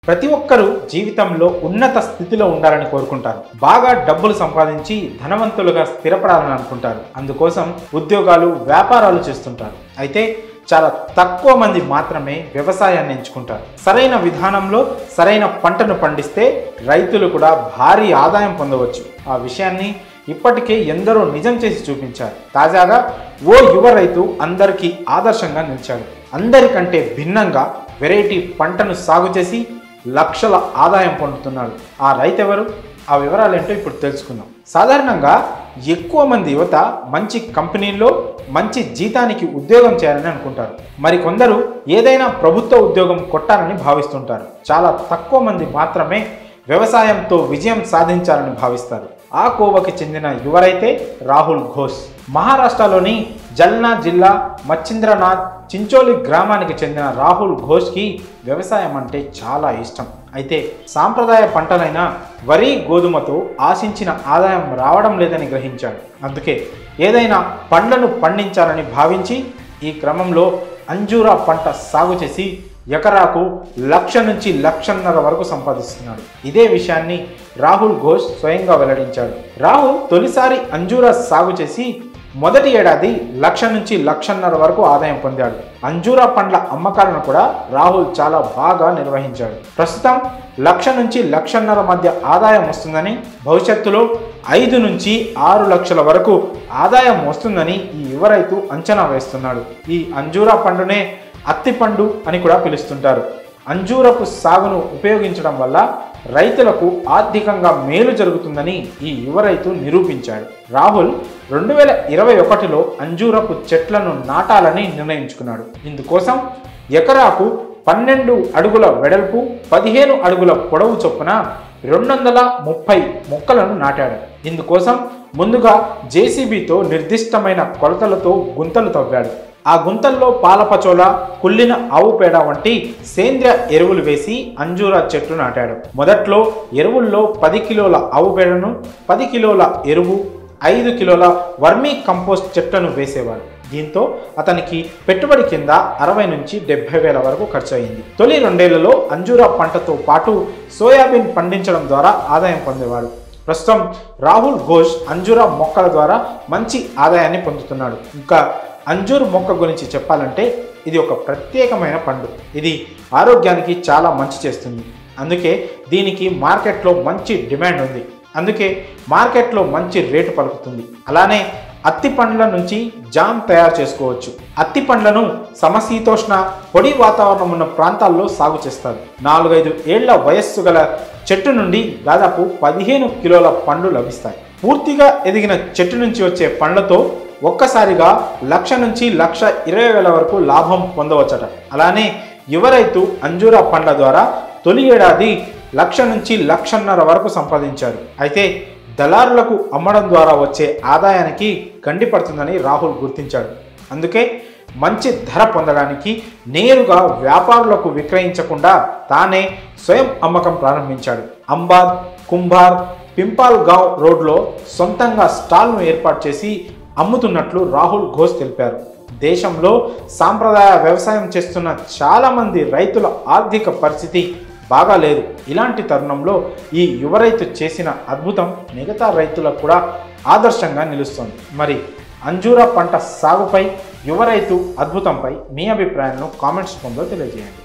ప్రతి ఒక్కరూ జీవితంలో ఉన్నత స్థితిలో ఉండాలని కోరుకుంటారు. బాగా డబ్బులు సంపాదించి ధనవంతులుగా స్థిరపడాలని అనుకుంటారు. అందుకోసం ఉద్యోగాలు, వ్యాపారాలు చేస్తుంటారు. అయితే చాలా తక్కువ మంది మాత్రమే వ్యవసాయాన్ని ఎంచుకుంటారు. సరైన విధానంలో సరైన పంటను పండిస్తే రైతులు కూడా భారీ ఆదాయం పొందవచ్చు. ఆ విషయాన్ని ఇప్పటికే ఎందరో నిజం చేసి చూపించారు. తాజాగా ఓ యువ రైతు అందరికీ ఆదర్శంగా నిలిచాడు. అందరికంటే భిన్నంగా వెరైటీ పంటను సాగు చేసి లక్షల ఆదాయం పొందుతున్నాడు. ఆ రైతు ఎవరు? ఆ వివరాలు ఏంటో ఇప్పుడు తెలుసుకుందాం. సాధారణంగా ఎక్కువ మంది యువత మంచి కంపెనీల్లో మంచి జీతానికి ఉద్యోగం చేయాలని అనుకుంటారు. మరికొందరు ఏదైనా ప్రభుత్వ ఉద్యోగం కొట్టాలని భావిస్తుంటారు. చాలా తక్కువ మంది మాత్రమే వ్యవసాయంతో విజయం సాధించాలని భావిస్తారు. ఆ కోవకి చెందిన యువరైతే రాహుల్ ఘోష్. మహారాష్ట్రలోని జల్నా జిల్లా మచ్చింద్రనాథ్ చించోలి గ్రామానికి చెందిన రాహుల్ ఘోష్కి వ్యవసాయం అంటే చాలా ఇష్టం. అయితే సాంప్రదాయ పంటలైన వరి, గోధుమతో ఆశించిన ఆదాయం రావడం లేదని గ్రహించాడు. అందుకే ఏదైనా పండ్లను పండించాలని భావించి ఈ క్రమంలో అంజూరా పంట సాగు చేసి ఎకరాకు 1,00,000 నుంచి 1,50,000 వరకు సంపాదిస్తున్నాడు. ఇదే విషయాన్ని రాహుల్ ఘోష్ స్వయంగా వెల్లడించాడు. రాహుల్ తొలిసారి అంజూరా సాగు చేసి మొదటి ఏడాది 1,00,000 నుంచి 1,50,000 వరకు ఆదాయం పొందాడు. అంజూరా పండ్ల అమ్మకాలను కూడా రాహుల్ చాలా బాగా నిర్వహించాడు. ప్రస్తుతం 1,00,000 నుంచి 1,50,000 మధ్య ఆదాయం వస్తుందని, భవిష్యత్తులో 5 నుంచి 6 లక్షల వరకు ఆదాయం వస్తుందని ఈ యువ రైతు అంచనా వేస్తున్నాడు. ఈ అంజూరా పండునే అత్తిపండు అని కూడా పిలుస్తుంటారు. అంజూరపు సాగును ఉపయోగించడం వల్ల రైతులకు ఆర్థికంగా మేలు జరుగుతుందని ఈ యువ రైతు నిరూపించాడు. రాహుల్ 2021లో అంజూరపు చెట్లను నాటాలని నిర్ణయించుకున్నాడు. ఇందుకోసం ఎకరాకు 12 అడుగుల వెడల్పు, 15 అడుగుల పొడవు చొప్పున 230 మొక్కలను నాటాడు. ఇందుకోసం ముందుగా జేసీబీతో నిర్దిష్టమైన కొలతలతో గుంతలు తవ్వాడు. ఆ గుంతల్లో పాలపచోల, కుళ్ళిన ఆవు పేడ వంటి సేంద్రియ ఎరువులు వేసి అంజూరా చెట్లు నాటాడు. మొదట్లో ఎరువుల్లో 10 కిలోల ఆవు పేడను, 10 కిలోల ఎరువు, 5 కిలోల వర్మీ కంపోస్ట్ చెట్లను వేసేవాడు. దీంతో అతనికి పెట్టుబడి కింద 60 నుంచి 70 వేల వరకు ఖర్చు అయింది. తొలి 2 ఏళ్లలో అంజూరా పంటతో పాటు సోయాబీన్ పండించడం ద్వారా ఆదాయం పొందేవాడు. ప్రస్తుతం రాహుల్ ఘోష్ అంజూరా మొక్కల ద్వారా మంచి ఆదాయాన్ని పొందుతున్నాడు. ఇంకా అంజూరు మొక్క గురించి చెప్పాలంటే ఇది ఒక ప్రత్యేకమైన పండు. ఇది ఆరోగ్యానికి చాలా మంచి చేస్తుంది. అందుకే దీనికి మార్కెట్లో మంచి డిమాండ్ ఉంది. అందుకే మార్కెట్లో మంచి రేటు పలుకుతుంది. అలానే అత్తి పండ్ల నుంచి జామ్ తయారు చేసుకోవచ్చు. అత్తి పండ్లను సమశీతోష్ణ, పొడి వాతావరణం ఉన్న ప్రాంతాల్లో సాగు చేస్తారు. 4-5 ఏళ్ల వయస్సు గల చెట్టు నుండి దాదాపు 15 కిలోల పండ్లు లభిస్తాయి. పూర్తిగా ఎదిగిన చెట్టు నుంచి వచ్చే పండ్లతో ఒక్కసారిగా 1,00,000 నుంచి 1,20,000 వరకు లాభం పొందవచ్చట. అలానే యువ రైతు అంజూరా పండ్ల ద్వారా తొలి ఏడాది 1,00,000 నుంచి 1,50,000 వరకు సంపాదించారు. అయితే దళారులకు అమ్మడం ద్వారా వచ్చే ఆదాయానికి గండి పడుతుందని రాహుల్ గుర్తించాడు. అందుకే మంచి ధర పొందడానికి నేరుగా వ్యాపారులకు విక్రయించకుండా తానే స్వయం అమ్మకం ప్రారంభించాడు. అంబాద్, కుంభార్, పింపాల్ గావ్ రోడ్లో సొంతంగా స్టాల్ను ఏర్పాటు చేసి అమ్ముతున్నట్లు రాహుల్ ఘోష్ తెలిపారు. దేశంలో సాంప్రదాయ వ్యవసాయం చేస్తున్న చాలామంది రైతుల ఆర్థిక పరిస్థితి బాగాలేదు. ఇలాంటి తరుణంలో ఈ యువ రైతు చేసిన అద్భుతం మిగతా రైతులకు కూడా ఆదర్శంగా నిలుస్తోంది. మరి అంజూరా పంట సాగుపై యువ రైతు అద్భుతంపై మీ అభిప్రాయాలను కామెంట్స్ రూపంలో తెలియజేయండి.